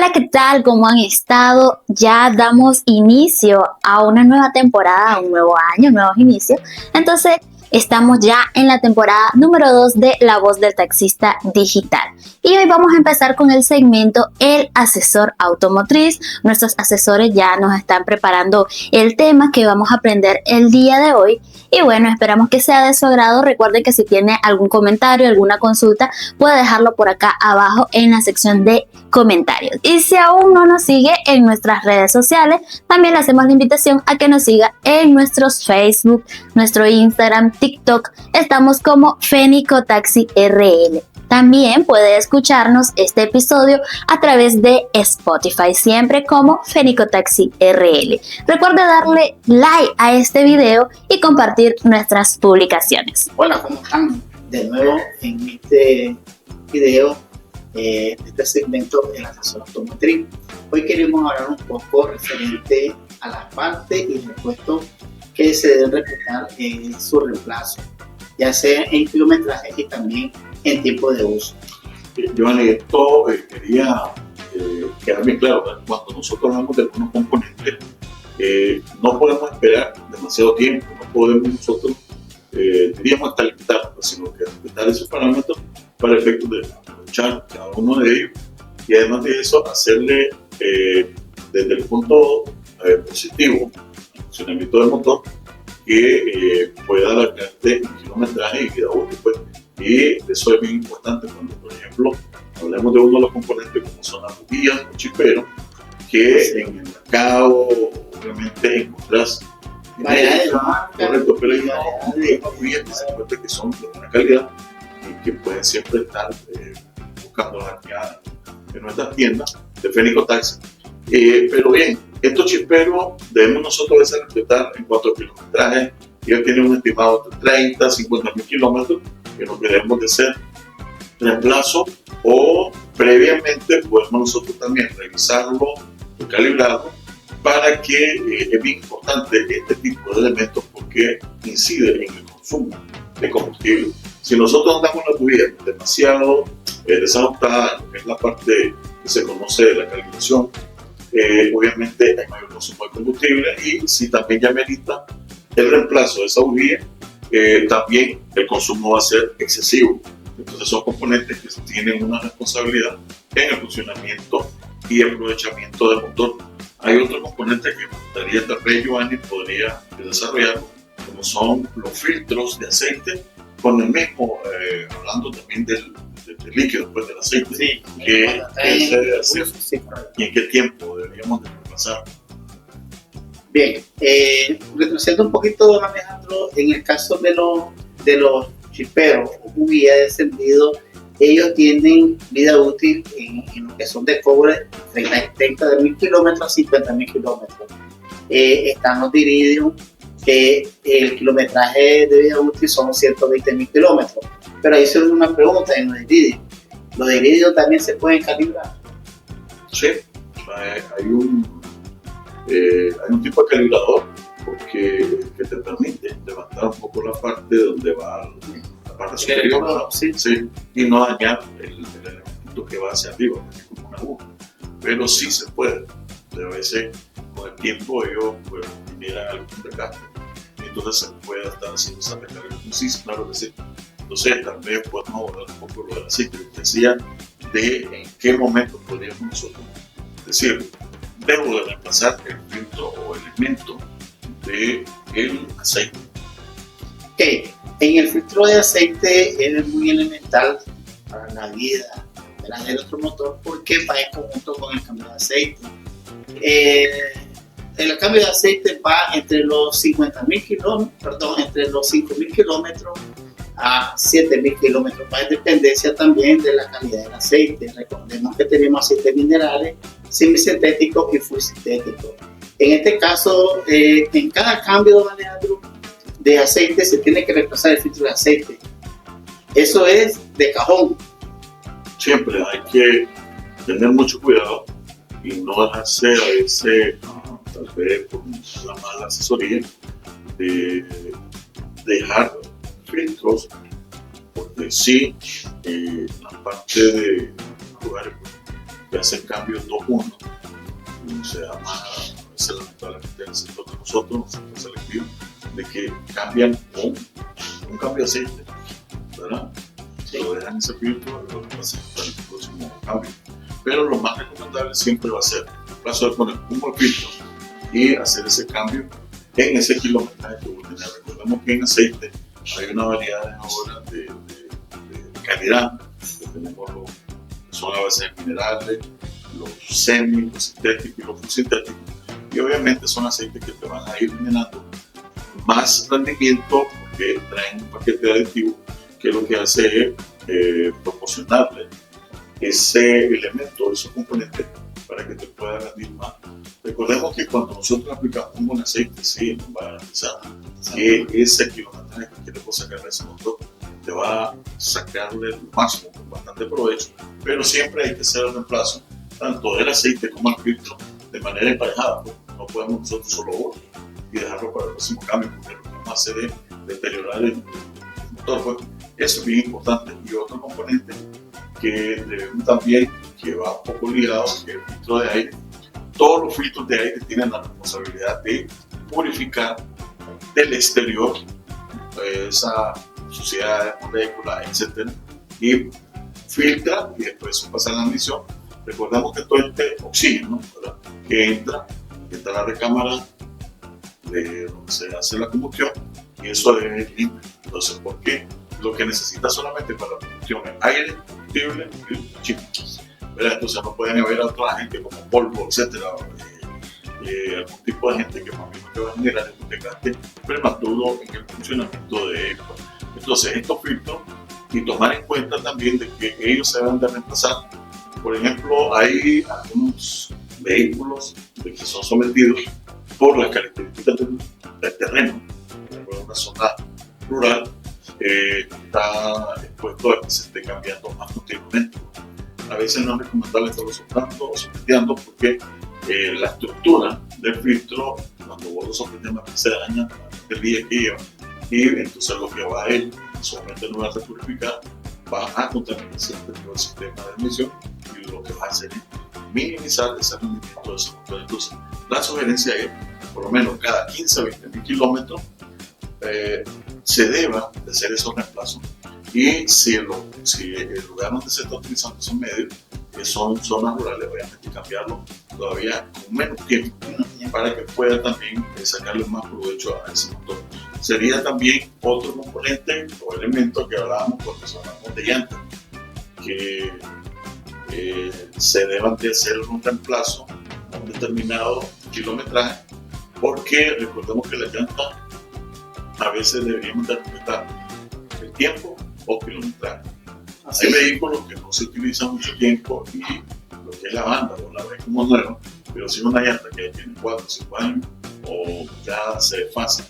Hola, ¿qué tal? ¿Cómo han estado? Ya damos inicio a una nueva temporada, a un nuevo año, nuevos inicios. Entonces, estamos ya en la temporada número 2 de La Voz del Taxista Digital. Y hoy vamos a empezar con el segmento El Asesor Automotriz. Nuestros asesores ya nos están preparando el tema que vamos a aprender el día de hoy. Y bueno, esperamos que sea de su agrado. Recuerden que si tiene algún comentario, alguna consulta, puede dejarlo por acá abajo en la sección de comentarios. Y si aún no nos sigue en nuestras redes sociales, también le hacemos la invitación a que nos siga en nuestros Facebook, nuestro Instagram, TikTok. Estamos como Fénico Taxi RL. También puede escucharnos este episodio a través de Spotify, siempre como Fénico Taxi RL. Recuerde darle like a este video y compartir nuestras publicaciones. Hola, ¿cómo están? De nuevo en este video, este segmento El Asesor Automotriz. Hoy queremos hablar un poco referente a las partes y repuestos que se deben respetar en su reemplazo, ya sea en kilometraje y también en tiempo de uso. Giovanni, esto quería quedar bien claro, ¿verdad? Cuando nosotros hablamos de algunos componentes, no podemos esperar demasiado tiempo, no podemos nosotros, diríamos hasta limitar, sino que respetar esos parámetros para efectos de aprovechar cada uno de ellos y además de eso hacerle desde el punto positivo, el funcionamiento del motor, que pueda alargarte en kilometraje y vida útil, pues. Y eso es bien importante cuando, por ejemplo, hablamos de uno de los componentes como son las bujías o chiperos, que en el mercado obviamente encontrás correcto, pero hay unas bujías que se encuentran que son de buena calidad y que pueden siempre estar buscando en nuestras tiendas de Fénico Taxi. Pero bien, estos chiperos debemos nosotros a veces respetar en cuanto a kilometraje. Ellos tienen un estimado de 30, 50 mil kilómetros que nos debemos de hacer reemplazo o previamente podemos nosotros también revisarlo y calibrarlo para que es bien importante este tipo de elementos porque incide en el consumo de combustible. Si nosotros andamos una bujía demasiado desajustada, que es la parte que se conoce de la calibración, obviamente hay mayor consumo de combustible y si también ya merita el reemplazo de esa bujía, también el consumo va a ser excesivo. Entonces son componentes que tienen una responsabilidad en el funcionamiento y el aprovechamiento del motor. Hay otros componentes que me gustaría tal vez Giovanni podría desarrollar, como son los filtros de aceite, con el mismo, hablando también del líquido, pues, del aceite, Sí, que se debe hacer y en qué tiempo deberíamos de pasar. Bien, retrocediendo un poquito, Alejandro, en el caso de los chiperos o bujías de encendido, ellos tienen vida útil en lo que son de cobre 30 de 1000 kilómetros a 50 mil kilómetros. Están los de iridio, que el kilometraje de vida útil son 120 mil kilómetros. Pero ahí se una pregunta en los de iridio. ¿Los de iridio también se pueden calibrar? Sí, hay un tipo de calibrador que te permite levantar un poco la parte donde va la parte superior, sí, y no dañar el elemento que va hacia arriba, que es como una aguja. Pero sí se puede. A veces con el tiempo ellos pues, generan algún desgaste y entonces se puede estar haciendo esa recalibración. Sí, claro que sí. Entonces también podemos abordar un poco lo del aceite. Decía de en qué momento podríamos nosotros decir debo de reemplazar el filtro o elemento del aceite. Ok, en el filtro de aceite es muy elemental para la vida del otro motor porque va en conjunto con el cambio de aceite. El cambio de aceite va entre los 50.000 kilómetros, perdón, entre los 5.000 kilómetros a 7.000 kilómetros, va en dependencia también de la calidad del aceite. Recordemos que tenemos aceites minerales, semisintéticos y full sintéticos. En este caso, en cada cambio de aceite se tiene que reemplazar el filtro de aceite. Eso es de cajón. Siempre hay que tener mucho cuidado y no dejarse a veces, tal vez por la mala asesoría, de dejar filtros, porque sí, la parte de lugares que hacen cambios 2-1, se llama, es lamentablemente en el sector de nosotros, el sector selectivo, de que cambian un cambio de aceite, ¿verdad? Lo dejan ese filtro y lo pasan para el próximo cambio. Pero lo más recomendable siempre va a ser, en caso de poner un buen filtro y hacer ese cambio en ese kilometraje que vos tenés. Recordemos que en aceite hay una variedad ahora de calidad, que tenemos los que son a base de minerales, los semi, los sintéticos y los full sintéticos, y obviamente son aceites que te van a ir generando más rendimiento porque traen un paquete de aditivos que lo que hace es proporcionarle ese elemento, ese componente para que te pueda rendir más. Recordemos que cuando nosotros aplicamos un buen aceite, sí, nos va a garantizar que ese kilometraje que queremos sacar de ese motor te va a sacarle el máximo con bastante provecho, pero siempre hay que hacer el reemplazo tanto del aceite como el filtro de manera emparejada, pues no podemos nosotros solo uno y dejarlo para el próximo cambio, porque lo que vamos a hacer es deteriorar el motor, pues eso es bien importante. Y otro componente que debemos también, que va un poco ligado, que es el filtro de aire. Todos los filtros de aire tienen la responsabilidad de purificar del exterior esa suciedad, moléculas, etc. Y filtra y después eso pasa a la admisión. Recordemos que todo este oxígeno, ¿verdad?, que entra a la recámara de donde se hace la combustión, y eso debe ir limpio. Entonces, ¿por qué? Lo que necesita solamente para la combustión es aire, combustible y chispas. Entonces no pueden haber otra gente como polvo, etcétera, algún tipo de gente que más bien te va a generar un desgaste prematuro en el funcionamiento de esto. Entonces, estos filtros, y tomar en cuenta también de que ellos se deben de reemplazar. Por ejemplo, hay algunos vehículos que son sometidos por las características del terreno. Por ejemplo, en una zona rural está expuesto a que se esté cambiando más continuamente. A veces no es recomendable estarlo soplando o sopeteando porque la estructura del filtro, cuando vos lo sopeteas, se daña el día que lleva, y entonces lo que va a él, solamente en lugar de purificar, va a contaminar siempre el sistema de emisión, y lo que va a hacer es minimizar ese rendimiento de ese motor. Entonces, la sugerencia es, por lo menos cada 15 a 20 mil kilómetros, se deba de hacer esos reemplazos. Y si el lugar donde se está utilizando esos medios, que son zonas rurales, obviamente cambiarlo todavía con menos tiempo para que pueda también sacarle más provecho a ese motor. Sería también otro componente o elemento que hablábamos cuando hablamos de llantas, que se deban de hacer un reemplazo a un determinado kilometraje, porque recordemos que las llantas a veces deberíamos de respetar el tiempo o kilometraje. Hay vehículos que no se utilizan mucho tiempo y lo que es la banda o la ven como nueva, pero si una llanta que tiene 4 o 5 años o ya se desfasa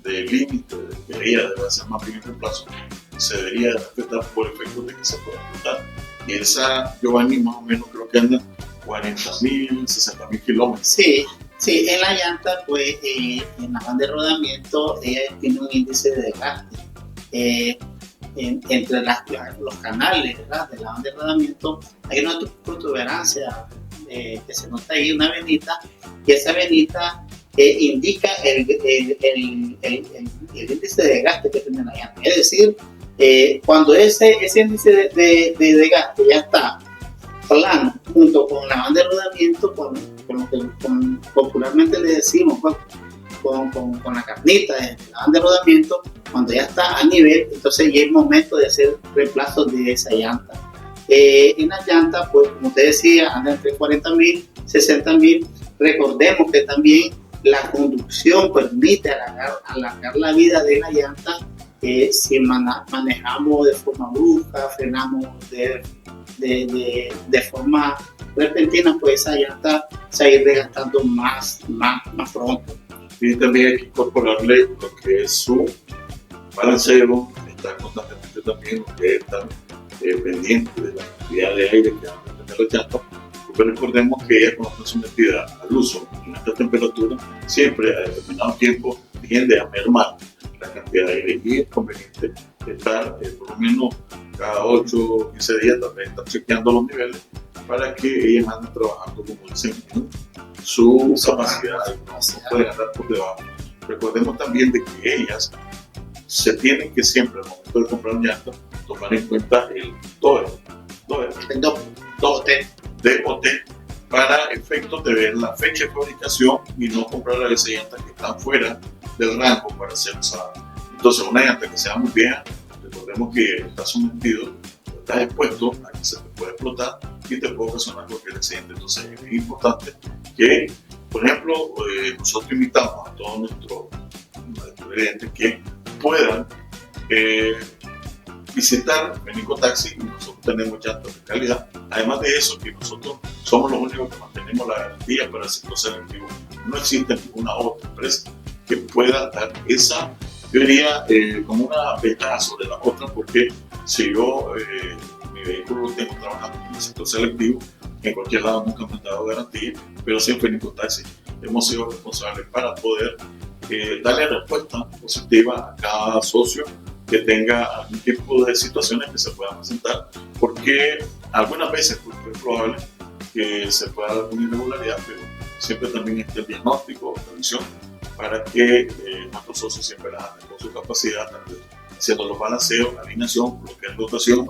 del límite de ella debe hacer más bien el reemplazo, se debería respetar por efecto de que se pueda explotar. Y esa Giovanni más o menos creo que anda 40.000, 60.000 kilómetros. Sí, en la llanta, pues en la banda de rodamiento ella tiene un índice de desgaste. Entre los canales, ¿verdad?, de la banda de rodamiento hay una protuberancia que se nota ahí, una venita, y esa venita indica el índice de desgaste que tiene la llanta. Es decir, cuando ese índice de desgaste ya está plano junto con la banda de rodamiento, con lo que popularmente le decimos, pues, con la carnita de la banda de rodamiento, cuando ya está a nivel, entonces ya es momento de hacer reemplazo de esa llanta. En la llanta, pues como te decía, anda entre 40.000, 60.000. Recordemos que también la conducción permite alargar la vida de la llanta. Si manejamos de forma brusca, frenamos de forma repentina, pues esa llanta se va a ir desgastando más pronto. Y también hay que incorporarle lo que es su balanceo, estar constantemente también estar pendiente de la cantidad de aire que van a tener la llanta, porque recordemos que ella, cuando está sometida al uso en esta temperatura, siempre a determinado tiempo tiende a mermar la cantidad de aire, y es conveniente estar por lo menos cada 8 o 15 días también estar chequeando los niveles para que ellas anden trabajando, como dicen, en su capacidad, no pueden andar por debajo. Recordemos también de que ellas se tienen que siempre, al momento de comprar llantas, tomar en cuenta el DOT, para efectos de ver la fecha de fabricación y no comprar a veces llantas que están fuera del rango para ser usadas. Entonces, una llanta que sea muy vieja, recordemos que está sometido, está expuesto a que se te puede explotar y te puede ocasionar cualquier accidente. Entonces, es muy importante que, por ejemplo, nosotros invitamos a todos nuestros clientes que puedan visitar Fenico Taxi, y nosotros tenemos llantas de calidad. Además de eso, que nosotros somos los únicos que mantenemos la garantía para el sector selectivo. No existe ninguna otra empresa que pueda dar esa, yo diría, como una ventaja sobre la otra, porque si yo mi vehículo lo tengo trabajando en el sector selectivo, en cualquier lado nunca me han dado garantía, pero sí en Fenico Taxi hemos sido responsables para poder darle respuesta positiva a cada socio que tenga algún tipo de situaciones que se puedan presentar, porque algunas veces pues, es probable que se pueda dar alguna irregularidad, pero siempre también está el diagnóstico, revisión, para que nuestros socios siempre la hagan con su capacidad, haciendo los balanceos, alineación, lo que es rotación,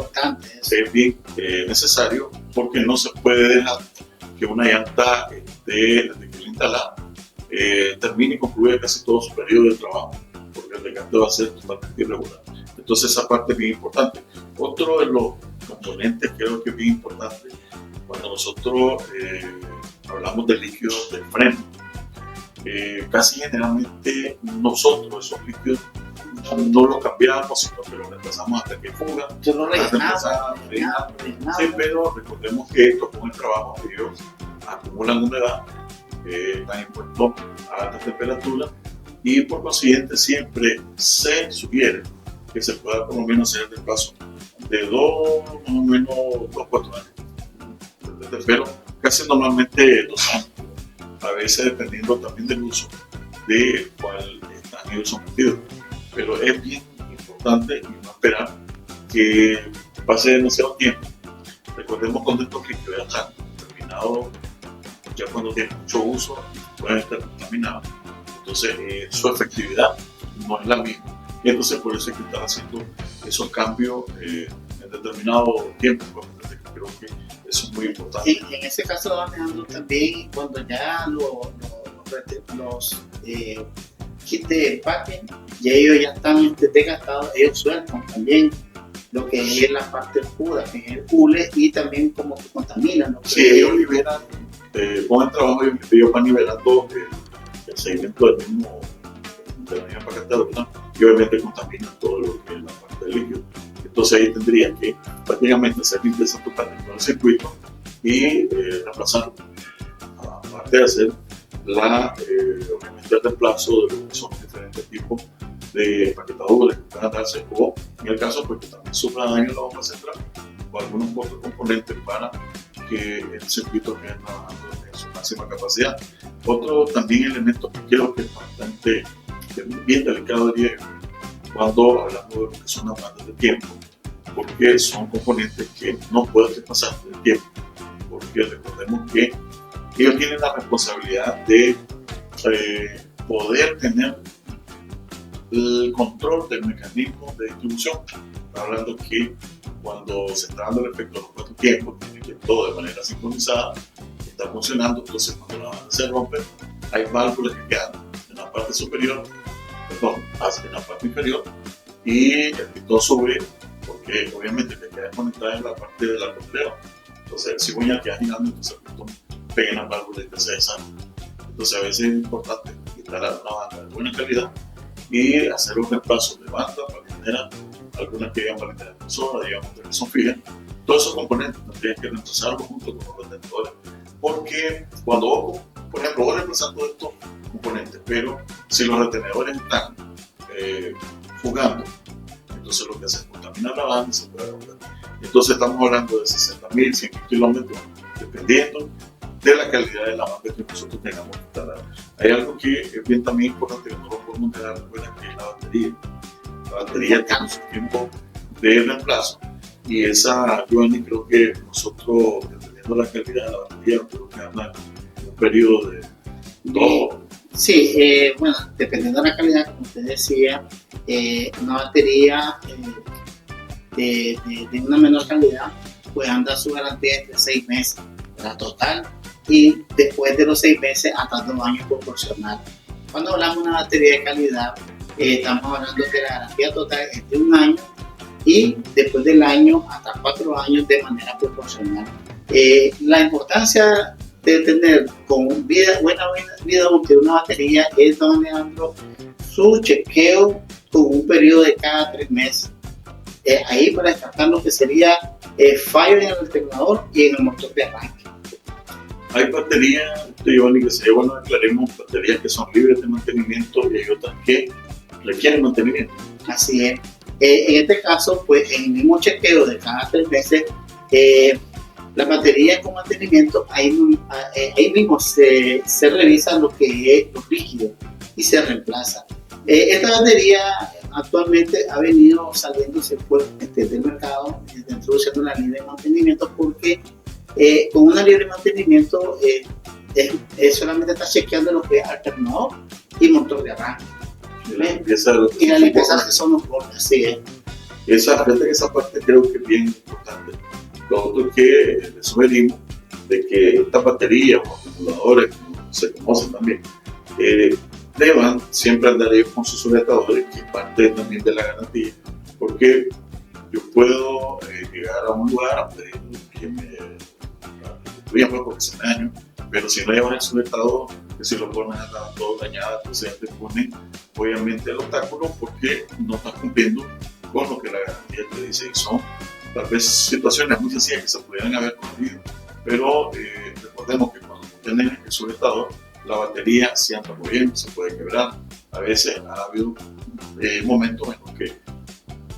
es bien necesario, porque no se puede dejar que una llanta desde que la instala termine y concluya casi todo su periodo de trabajo, porque el desgaste va a ser totalmente irregular. Entonces esa parte es bien importante. Otro de los componentes creo que es bien importante cuando nosotros hablamos de líquidos del freno. Casi generalmente nosotros esos líquidos no los cambiamos, sino que los reemplazamos hasta que fuga. Yo no rellenamos. Sí, pero recordemos que esto con el trabajo ellos acumulan humedad, están expuestos a altas temperaturas y por consiguiente siempre se sugiere que se pueda por lo menos hacer el reemplazo de 2 o 4 años. Pero casi normalmente 2 años, a veces dependiendo también del uso de cuál están ellos sometidos. Pero es bien importante y no esperar que pase demasiado tiempo. Recordemos cuando estos líquidos ya están terminados, ya cuando tienen mucho uso pueden estar contaminados. Entonces su efectividad no es la misma. Y entonces por eso hay que estar haciendo esos cambios en determinado tiempo. Creo que eso es muy importante. Y en ese caso, Alejandro, también cuando ya los kits de empaque, ya ellos ya están desgastados, ellos sueltan también lo que es la parte oscura, que es el hule, y también como que contaminan. Sí, ellos liberan, con el trabajo ellos van liberando el sedimento de la misma empaquetadura y obviamente contaminan todo lo que es la parte del líquido. Entonces ahí tendría que prácticamente hacer limpieza total de todo el circuito y reemplazarlo. Aparte de hacer obviamente el reemplazo de lo que son diferentes tipos de empaquetaduras que puedan darse, o en el caso pues que también sufra daño en la bomba central o algunos otros componentes para que el circuito quede trabajando en su máxima capacidad. Otro también elemento que creo que es bastante bien delicado, diría yo, cuando hablamos de lo que son las bandas de tiempo, porque son componentes que no pueden pasar del tiempo, porque recordemos que ellos tienen la responsabilidad de poder tener el control del mecanismo de distribución. Hablando que cuando se está dando el efecto de los 4 tiempos, tiene que todo de manera sincronizada, está funcionando. Entonces cuando la banda se rompe, hay válvulas que quedan en la parte superior, en la parte inferior, y el pistón sube, porque obviamente que queda desconectada en la parte del acordeón. Entonces el cigüeñal queda girando, entonces el pistón pega en las válvulas y se desarma. Entonces a veces es importante instalar una banda de buena calidad y hacer un reemplazo de banda para generar algunas que llegan para la impresora, digamos que son fijas. Todos esos componentes tendrían que reemplazarlos junto con los retenedores, porque cuando vos, por ejemplo, vos reemplazas todos estos componentes, pero si los retenedores están fugando, entonces lo que hace es contaminar la banda y se puede romper. Entonces estamos hablando de 60.000, 100.000 kilómetros, dependiendo de la calidad de la banda que nosotros tengamos que instalar. Hay algo que es bien también importante que no lo podemos dejar de cuenta, que es la batería. La batería tiene su tiempo de reemplazo y esa, Giovanni, creo que nosotros desde dependiendo de la calidad de la batería, creo que anda en un periodo de todo. Sí, bueno, dependiendo de la calidad, como usted decía, una batería de una menor calidad, pues anda su garantía entre 6 meses, la total, y después de los 6 meses hasta 2 años proporcional. Cuando hablamos de una batería de calidad, estamos hablando de la garantía total es de 1 año y después del año hasta 4 años de manera proporcional. La importancia de tener con buena vida útil una batería es, don Leandro, su chequeo con un periodo de cada 3 meses. Ahí para descartar lo que sería fallo en el alternador y en el motor de arranque. Hay baterías, Giovanni, que sería bueno aclaremos, baterías que son libres de mantenimiento y hay otras que requieren mantenimiento. Así es. En este caso, pues en el mismo chequeo de cada 3 meses, la batería con mantenimiento, ahí mismo se revisa lo que es los líquidos y se reemplaza. Esta batería actualmente ha venido saliéndose del mercado, introduciendo la línea de mantenimiento, porque con una libre mantenimiento solamente está chequeando lo que es alternador y motor de arranque. Y la limpieza que son los bordes, así es. Esa parte creo que es bien importante. Lo otro es que le sugerimos de que estas baterías o acumuladores, como se conocen también, deban siempre andar ellos con sus sujetadores, que es parte también de la garantía, porque yo puedo llegar a un lugar a pedir que me restituyan porque se me daño, pero si no llevan el sujetador, que si lo ponen todo dañado, entonces te ponen obviamente el obstáculo porque no estás cumpliendo con lo que la garantía te dice, y son tal vez situaciones muy sencillas que se pudieran haber corregido, pero recordemos que cuando tienen el sujetador, la batería se anda moviendo, se puede quebrar. A veces ha habido momentos en los que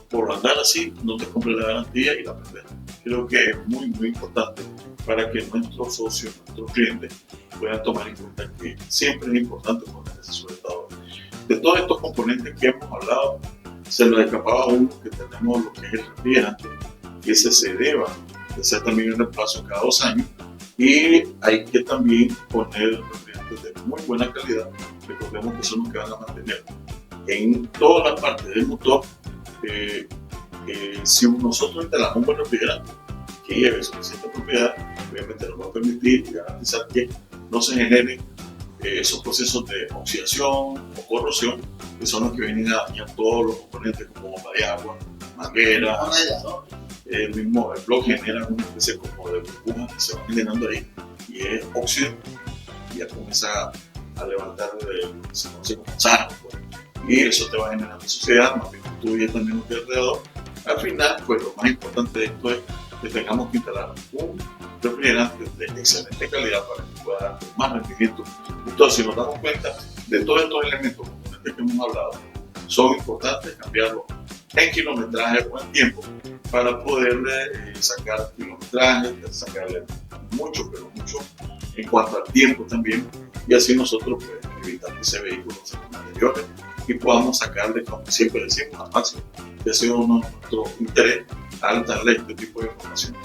por andar así no te cumple la garantía y la perdes. Creo que es muy importante para que nuestros socios, nuestros clientes puedan tomar en cuenta que siempre es importante poner ese sujetador. De todos estos componentes que hemos hablado, se nos escapaba uno que tenemos, lo que es el refrigerante, que ese se deba de hacer también un reemplazo cada 2 años, y hay que también poner refrigerantes de muy buena calidad. Recordemos que son los que van a mantener en todas las partes del motor. Si nosotros instalamos un buen refrigerante que lleve suficiente propiedad, obviamente nos va a permitir y garantizar que no se generen esos procesos de oxidación o corrosión, que son los que vienen a dañar todos los componentes como bomba de agua, manguera, el blog genera una especie como de burbujas que se van generando ahí y es óxido y ya comienza a levantar lo que se conoce como sarro, pues. Y eso te va generando suciedad, más bien tú y también lo que alrededor. Al final, pues lo más importante de esto es que tengamos que instalar un refrigerante de excelente calidad para que pueda dar más rendimiento. Entonces, si nos damos cuenta de todos estos elementos componentes que hemos hablado, son importantes cambiarlos en kilometraje o en tiempo para poderle sacar kilometraje, sacarle mucho, pero mucho en cuanto al tiempo también, y así nosotros pues, evitar que ese vehículo se deteriore y podamos sacarle, como siempre decimos, al máximo. Ese es uno de nuestros intereses al darle este tipo de información.